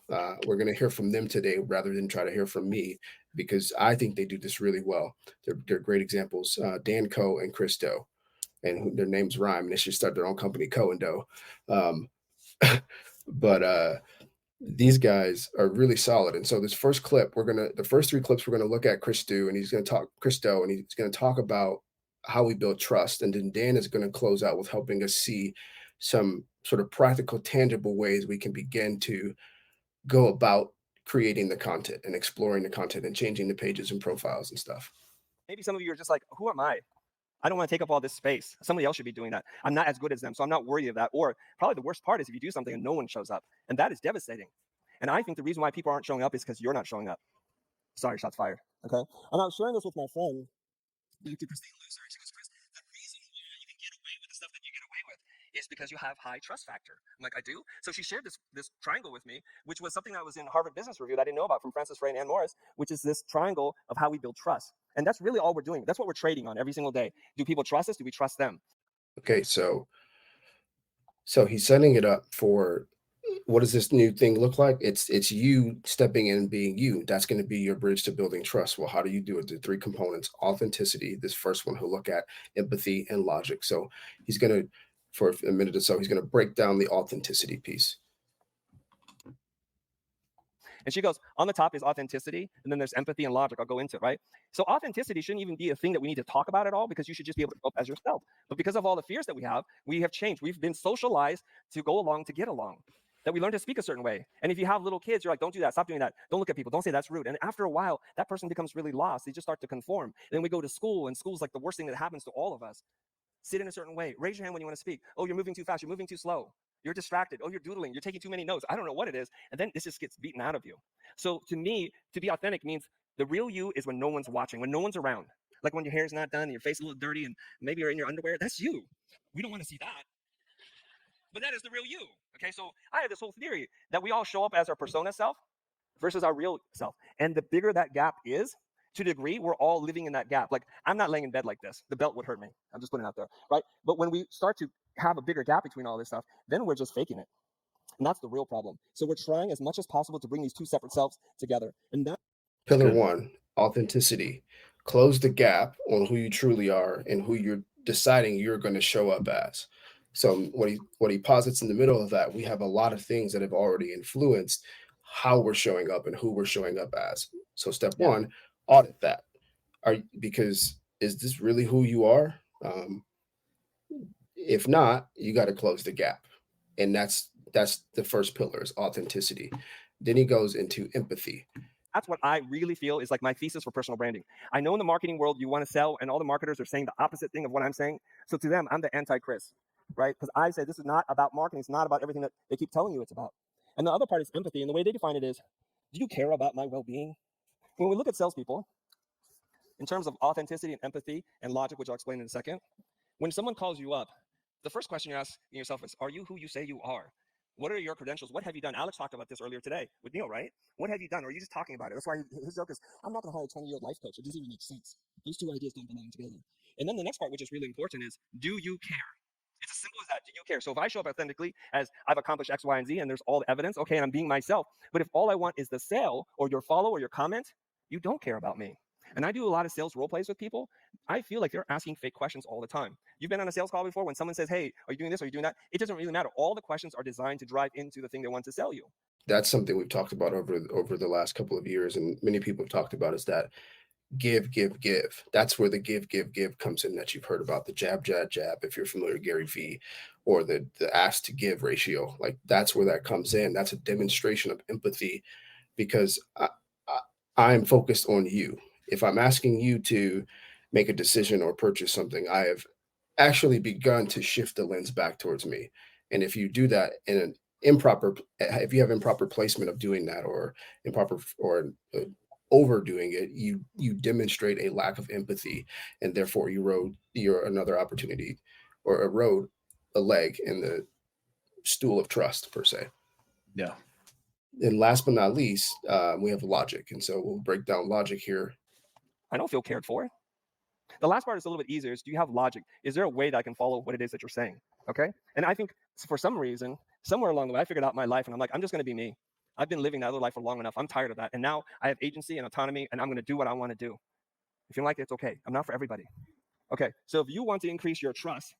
we're going to hear from them today rather than try to hear from me because I think they do this really well. They're great examples, Dan Koe and Chris Do, and their names rhyme and they should start their own company, Koe and Do. Um, but these guys are really solid. And so this first clip, the first 3 clips, we're gonna look at Chris Do, and he's gonna talk Christo, and he's gonna talk about how we build trust. And then Dan is gonna close out with helping us see some sort of practical, tangible ways we can begin to go about creating the content and exploring the content and changing the pages and profiles and stuff. Maybe some of you are just like, who am I? I don't want to take up all this space. Somebody else should be doing that. I'm not as good as them, so I'm not worthy of that. Or probably the worst part is if you do something and no one shows up. And that is devastating. And I think the reason why people aren't showing up is because you're not showing up. Sorry, shots fired. Okay. And I was sharing this with my friend. Back to Christine Loser. She goes, Chris, the reason why you can get away with the stuff that you get away with is because you have high trust factor. I'm like, I do? So she shared this triangle with me, which was something that was in Harvard Business Review that I didn't know about from Francis Ray and Ann Morris, which is this triangle of how we build trust. And that's really all we're doing. That's what we're trading on every single day. Do people trust us? Do we trust them? Okay, so he's setting it up for what does this new thing look like? It's you stepping in and being you. That's going to be your bridge to building trust. Well, how do you do it? The 3 components: authenticity. This first one he'll look at empathy and logic. So he's going to, for a minute or so, he's going to break down the authenticity piece. And she goes, on the top is authenticity, and then there's empathy and logic. I'll go into it, right? So authenticity shouldn't even be a thing that we need to talk about at all because you should just be able to go up as yourself. But because of all the fears that we have changed. We've been socialized to go along to get along. That we learn to speak a certain way. And if you have little kids, you're like, don't do that, stop doing that. Don't look at people, don't say that's rude. And after a while, that person becomes really lost. They just start to conform. And then we go to school, and school's like the worst thing that happens to all of us. Sit in a certain way. Raise your hand when you want to speak. Oh, you're moving too fast, you're moving too slow. You're distracted. Oh, you're doodling. You're taking too many notes. I don't know what it is. And then this just gets beaten out of you. So to me, to be authentic means the real you is when no one's watching, when no one's around. Like when your hair's not done and your face is a little dirty and maybe you're in your underwear. That's you. We don't want to see that. But that is the real you. Okay, so I have this whole theory that we all show up as our persona self versus our real self. And the bigger that gap is, to a degree, we're all living in that gap. Like, I'm not laying in bed like this. The belt would hurt me. I'm just putting it out there, right? But when we start to have a bigger gap between all this stuff, then we're just faking it. And that's the real problem. So we're trying as much as possible to bring these two separate selves together. And that Pillar one, authenticity. Close the gap on who you truly are and who you're deciding you're going to show up as. So what he posits in the middle of that, we have a lot of things that have already influenced how we're showing up and who we're showing up as. So step one, audit that. Because is this really who you are? If not, you got to close the gap. And that's the first pillar, is authenticity. Then he goes into empathy. That's what I really feel is like my thesis for personal branding. I know in the marketing world, you want to sell, and all the marketers are saying the opposite thing of what I'm saying. So to them, I'm the anti-Chris, right? Because I say this is not about marketing. It's not about everything that they keep telling you it's about. And the other part is empathy. And the way they define it is, do you care about my well-being? When we look at salespeople, in terms of authenticity and empathy and logic, which I'll explain in a second, when someone calls you up, the first question you're asking yourself is, are you who you say you are? What are your credentials? What have you done? Alex talked about this earlier today with Neil, right? What have you done? Or are you just talking about it? That's why his joke is, I'm not going to hire a 20-year-old life coach. It doesn't even make sense. Those two ideas don't belong together. And then the next part, which is really important, is, do you care? It's as simple as that. Do you care? So if I show up authentically as I've accomplished X, Y, and Z, and there's all the evidence, okay, and I'm being myself. But if all I want is the sale or your follow or your comment, you don't care about me. And I do a lot of sales role plays with people. I feel like they're asking fake questions all the time. You've been on a sales call before when someone says, hey, are you doing this? Are you doing that? It doesn't really matter. All the questions are designed to drive into the thing they want to sell you. That's something we've talked about over the last couple of years, and many people have talked about, is that give. That's where the give comes in, that you've heard about, the jab, if you're familiar with Gary Vee, or the ask to give ratio. Like, that's where that comes in. That's a demonstration of empathy, because I'm focused on you. If I'm asking you to make a decision or purchase something, I have actually begun to shift the lens back towards me. And if you do that in an if you have improper placement of doing that, or improper or overdoing it, you demonstrate a lack of empathy, and therefore you erode another opportunity, or erode a leg in the stool of trust, per se. Yeah. And last but not least, we have logic. And so we'll break down logic here. I don't feel cared for. The last part is a little bit easier. Is, do you have logic? Is there a way that I can follow what it is that you're saying? Okay. And I think for some reason, somewhere along the way, I figured out my life, and I'm like, I'm just going to be me. I've been living that other life for long enough. I'm tired of that. And now I have agency and autonomy, and I'm going to do what I want to do. If you don't like it, it's okay. I'm not for everybody. Okay. So if you want to increase your trust,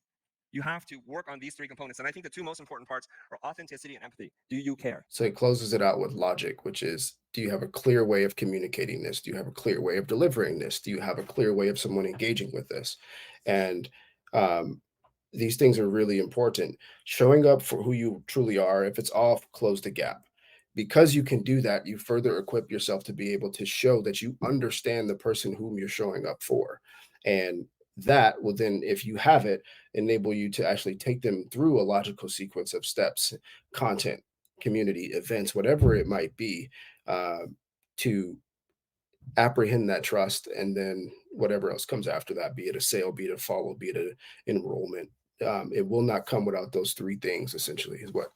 you have to work on these three components. And I think the two most important parts are authenticity and empathy. Do you care? So it closes it out with logic, which is, do you have a clear way of communicating this? Do you have a clear way of delivering this? Do you have a clear way of someone engaging with this? And these things are really important. Showing up for who you truly are. If it's off, close the gap. Because you can do that, you further equip yourself to be able to show that you understand the person whom you're showing up for. And that will then, if you have it, enable you to actually take them through a logical sequence of steps, content, community, events, whatever it might be, to apprehend that trust. And then whatever else comes after that, be it a sale, be it a follow, be it an enrollment, it will not come without those three things, essentially, is what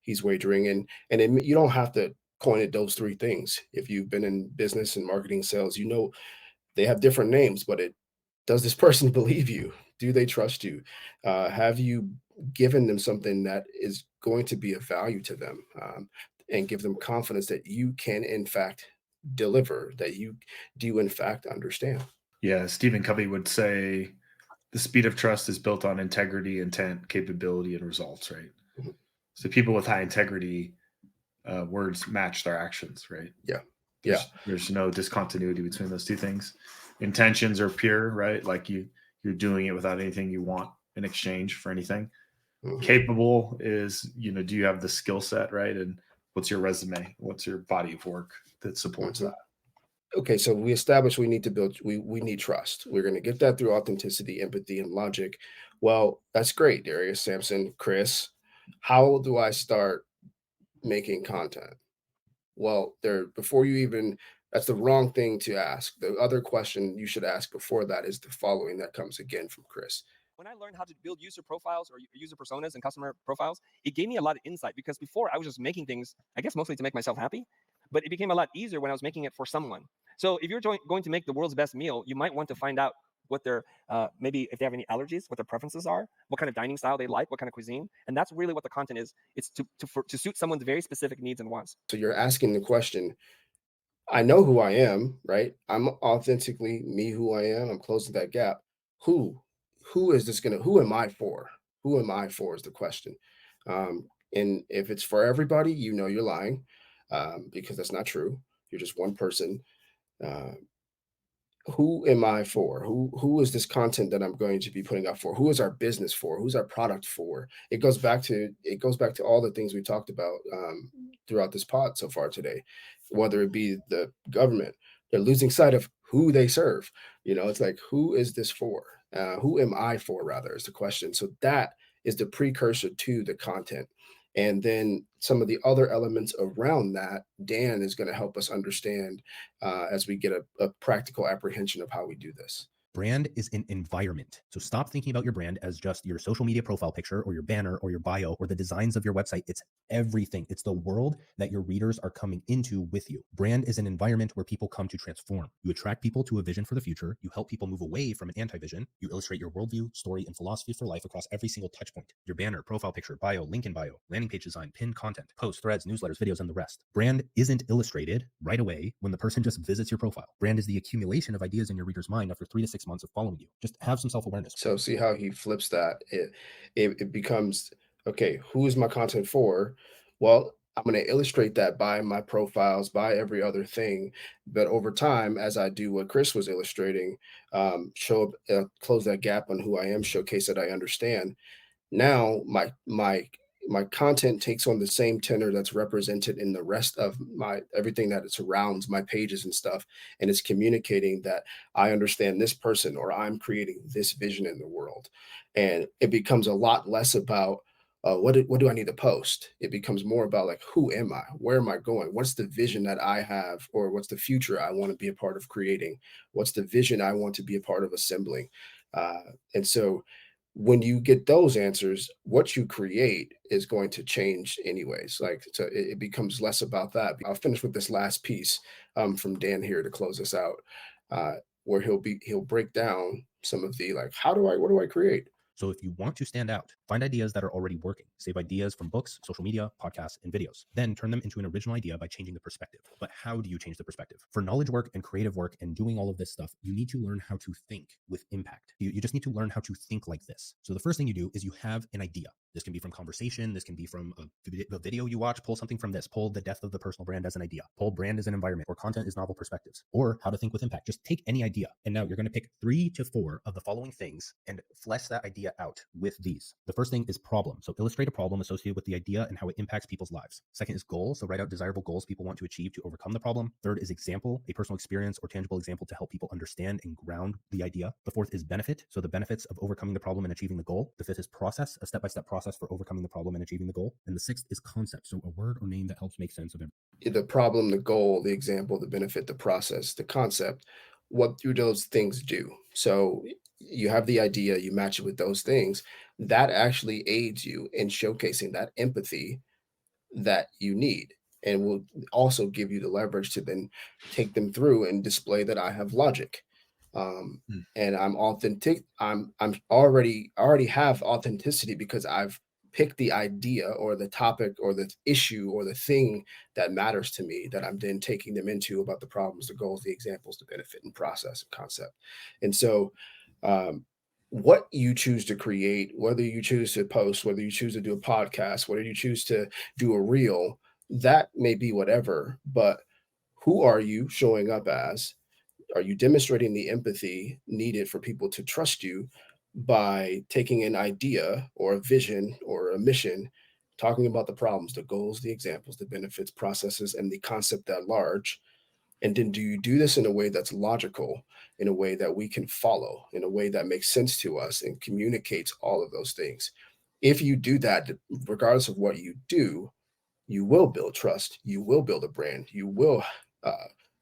he's wagering. And you don't have to coin it those three things. If you've been in business and marketing, sales, you know they have different names, but does this person believe you? Do they trust you? Have you given them something that is going to be of value to them, and give them confidence that you can, in fact, deliver, that you do, in fact, understand? Yeah. Stephen Covey would say the speed of trust is built on integrity, intent, capability, and results, right? Mm-hmm. So people with high integrity, words match their actions, right? Yeah. There's no discontinuity between those two things. Intentions are pure, right? Like you're doing it without anything you want in exchange for anything. Mm-hmm. Capable is, do you have the skill set, right? And what's your resume? What's your body of work that supports that? Okay, so we established we need to build, we need trust. We're going to get that through authenticity, empathy, and logic. Well, that's great, Darius, Samson, Chris. How do I start making content? Well, before you even, that's the wrong thing to ask. The other question you should ask before that is the following that comes again from Chris. When I learned how to build user profiles or user personas and customer profiles, it gave me a lot of insight, because before I was just making things, I guess mostly to make myself happy, but it became a lot easier when I was making it for someone. So if you're going to make the world's best meal, you might want to find out what their, maybe if they have any allergies, what their preferences are, what kind of dining style they like, what kind of cuisine. And that's really what the content is. It's to suit someone's very specific needs and wants. So you're asking the question, I know who I am, right? I'm authentically me, who I am. I'm closing that gap. Who is this who am I for? Who am I for is the question. And if it's for everybody, you're lying, because that's not true. You're just one person. Uh, who am I for? Who is this content that I'm going to be putting out for? Who is our business for? Who's our product for? It goes back to all the things we talked about throughout this pod so far today, whether it be the government. They're losing sight of who they serve. It's like, who is this for? Who am I for, rather, is the question. So that is the precursor to the content. And then some of the other elements around that, Dan is going to help us understand as we get a practical apprehension of how we do this. Brand is an environment. So stop thinking about your brand as just your social media profile picture or your banner or your bio or the designs of your website. It's everything. It's the world that your readers are coming into with you. Brand is an environment where people come to transform. You attract people to a vision for the future. You help people move away from an anti-vision. You illustrate your worldview, story, and philosophy for life across every single touch point. Your banner, profile picture, bio, link in bio, landing page design, pinned content, posts, threads, newsletters, videos, and the rest. Brand isn't illustrated right away when the person just visits your profile. Brand is the accumulation of ideas in your reader's mind after 3 to 6 months of following you. Just have some self-awareness. So see how he flips that. It becomes, okay, who is my content for? Well, I'm going to illustrate that by my profiles, by every other thing. But over time, as I do what Chris was illustrating, close that gap on who I am, showcase that I understand. Now my content takes on the same tenor that's represented in the rest of everything that it surrounds my pages and stuff. And it's communicating that I understand this person, or I'm creating this vision in the world. And it becomes a lot less about what do I need to post? It becomes more about like, who am I? Where am I going? What's the vision that I have, or what's the future I want to be a part of creating? What's the vision I want to be a part of assembling? And so when you get those answers, what you create is going to change anyways. So it becomes less about that. I'll finish with this last piece from Dan here to close us out, where he'll break down some of the, like, what do I create? So if you want to stand out, find ideas that are already working. Save ideas from books, social media, podcasts, and videos. Then turn them into an original idea by changing the perspective. But how do you change the perspective? For knowledge work and creative work and doing all of this stuff, you need to learn how to think with impact. You just need to learn how to think like this. So the first thing you do is you have an idea. This can be from conversation. This can be from a video you watch. Pull something from this. Pull the death of the personal brand as an idea. Pull brand as an environment, or content is novel perspectives, or how to think with impact. Just take any idea. And now you're going to pick 3 to 4 of the following things and flesh that idea out with these. The first thing is problem. So illustrate a problem associated with the idea and how it impacts people's lives. Second is goal. So write out desirable goals people want to achieve to overcome the problem. Third is example, a personal experience or tangible example to help people understand and ground the idea. The fourth is benefit. So the benefits of overcoming the problem and achieving the goal. The fifth is process, a step-by-step process for overcoming the problem and achieving the goal. And the sixth is concept. So a word or name that helps make sense of it. The problem, the goal, the example, the benefit, the process, the concept. What do those things do? So you have the idea, you match it with those things. That actually aids you in showcasing that empathy that you need, and will also give you the leverage to then take them through and display that I have logic. And I'm authentic. I already have authenticity because I've picked the idea or the topic or the issue or the thing that matters to me, that I'm then taking them into about the problems, the goals, the examples, the benefit and process and concept. And so what you choose to create, whether you choose to post, whether you choose to do a podcast, whether you choose to do a reel, that may be whatever, but who are you showing up as? Are you demonstrating the empathy needed for people to trust you by taking an idea or a vision or a mission, talking about the problems, the goals, the examples, the benefits, processes, and the concept at large? And then do you do this in a way that's logical, in a way that we can follow, in a way that makes sense to us and communicates all of those things? If you do that, regardless of what you do, you will build trust. You will build a brand. You will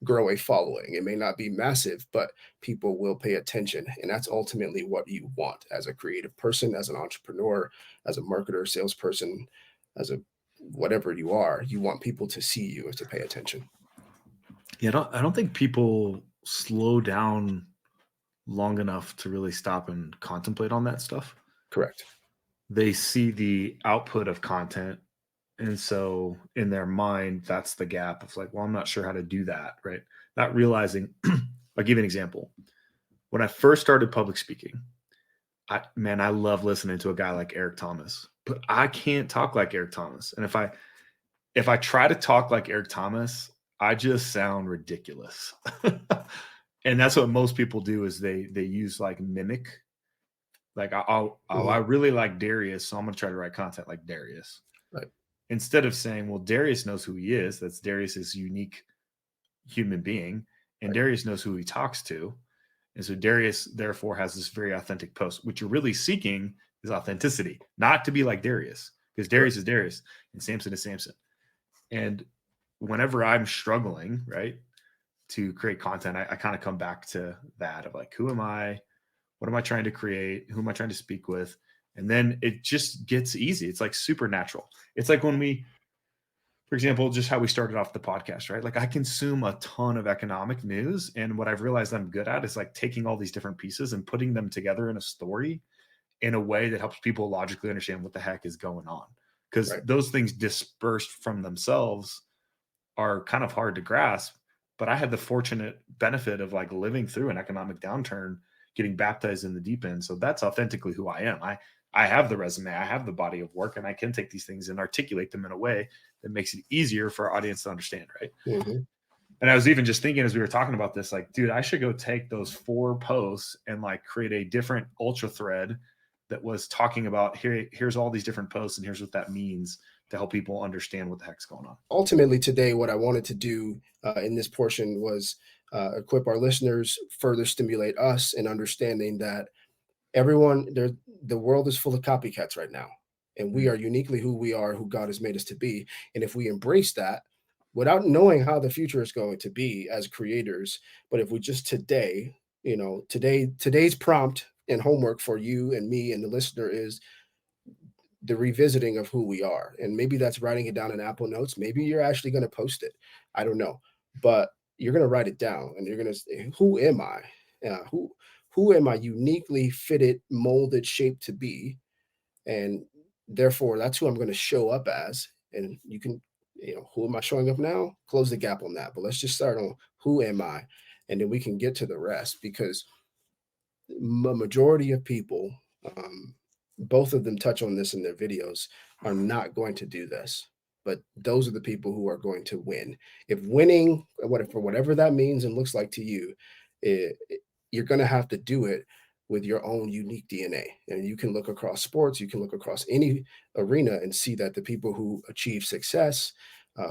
grow a following. It may not be massive, but people will pay attention. And that's ultimately what you want as a creative person, as an entrepreneur, as a marketer, salesperson, as a whatever you are. You want people to see you and to pay attention. Yeah, I don't think people slow down long enough to really stop and contemplate on that stuff. Correct. They see the output of content. And so in their mind, that's the gap of like, well, I'm not sure how to do that, right? Not realizing, I'll give you an example. When I first started public speaking, I love listening to a guy like Eric Thomas, but I can't talk like Eric Thomas. And if I try to talk like Eric Thomas, I just sound ridiculous. And that's what most people do is they use like mimic. Like I really like Darius, so I'm going to try to write content like Darius. Right. Instead of saying, well, Darius knows who he is. That's Darius's unique human being. And Right. Darius knows who he talks to. And so Darius, therefore, has this very authentic post. What you're really seeking is authenticity, not to be like Darius, because Darius is Darius and Samson is Samson. And whenever I'm struggling, right, to create content, I kind of come back to that of like, who am I? What am I trying to create? Who am I trying to speak with? And then it just gets easy. It's like supernatural. It's like when we, for example, just how we started off the podcast, right? Like I consume a ton of economic news. And what I've realized I'm good at is like taking all these different pieces and putting them together in a story in a way that helps people logically understand what the heck is going on. Because those things dispersed from themselves are kind of hard to grasp. But I had the fortunate benefit of like living through an economic downturn, getting baptized in the deep end. So that's authentically who I am. I have the resume, I have the body of work, and I can take these things and articulate them in a way that makes it easier for our audience to understand, right? Mm-hmm. And I was even just thinking as we were talking about this, like, dude, I should go take those 4 posts and like create a different ultra thread that was talking about here's all these different posts and here's what that means to help people understand what the heck's going on. Ultimately, today, what I wanted to do in this portion was equip our listeners, further stimulate us in understanding that the world is full of copycats right now. And we are uniquely who we are, who God has made us to be. And if we embrace that without knowing how the future is going to be as creators, but if we just today's prompt and homework for you and me and the listener is the revisiting of who we are. And maybe that's writing it down in Apple Notes. Maybe you're actually going to post it. I don't know. But you're going to write it down and you're going to say, who am I? Who am I uniquely fitted, molded, shaped to be? And therefore, that's who I'm going to show up as. And you can, who am I showing up now? Close the gap on that. But let's just start on who am I? And then we can get to the rest, because the majority of people, both of them touch on this in their videos, are not going to do this. But those are the people who are going to win. If winning, for whatever that means and looks like to you, you're going to have to do it with your own unique DNA. And you can look across sports, you can look across any arena and see that the people who achieve success,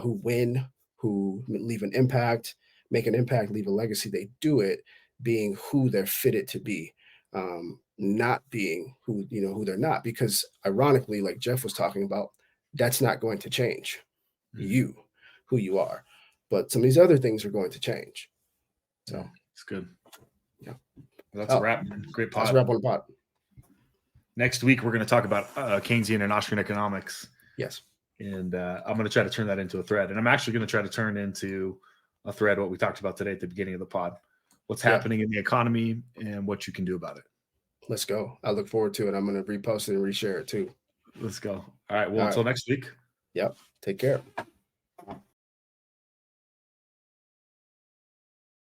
who win, who leave an impact, make an impact, leave a legacy, they do it being who they're fitted to be, not being who they're not. Because ironically, like Jeff was talking about, that's not going to change you, who you are. But some of these other things are going to change. So it's good. Yeah. That's a wrap, man. Great pod. That's a wrap on the pod. Next week, we're going to talk about Keynesian and Austrian economics. Yes. And I'm going to try to turn that into a thread. And I'm actually going to try to turn into a thread what we talked about today at the beginning of the pod. What's happening in the economy and what you can do about it. Let's go. I look forward to it. I'm going to repost it and reshare it too. Let's go. All right. Well, until next week. Yep. Take care.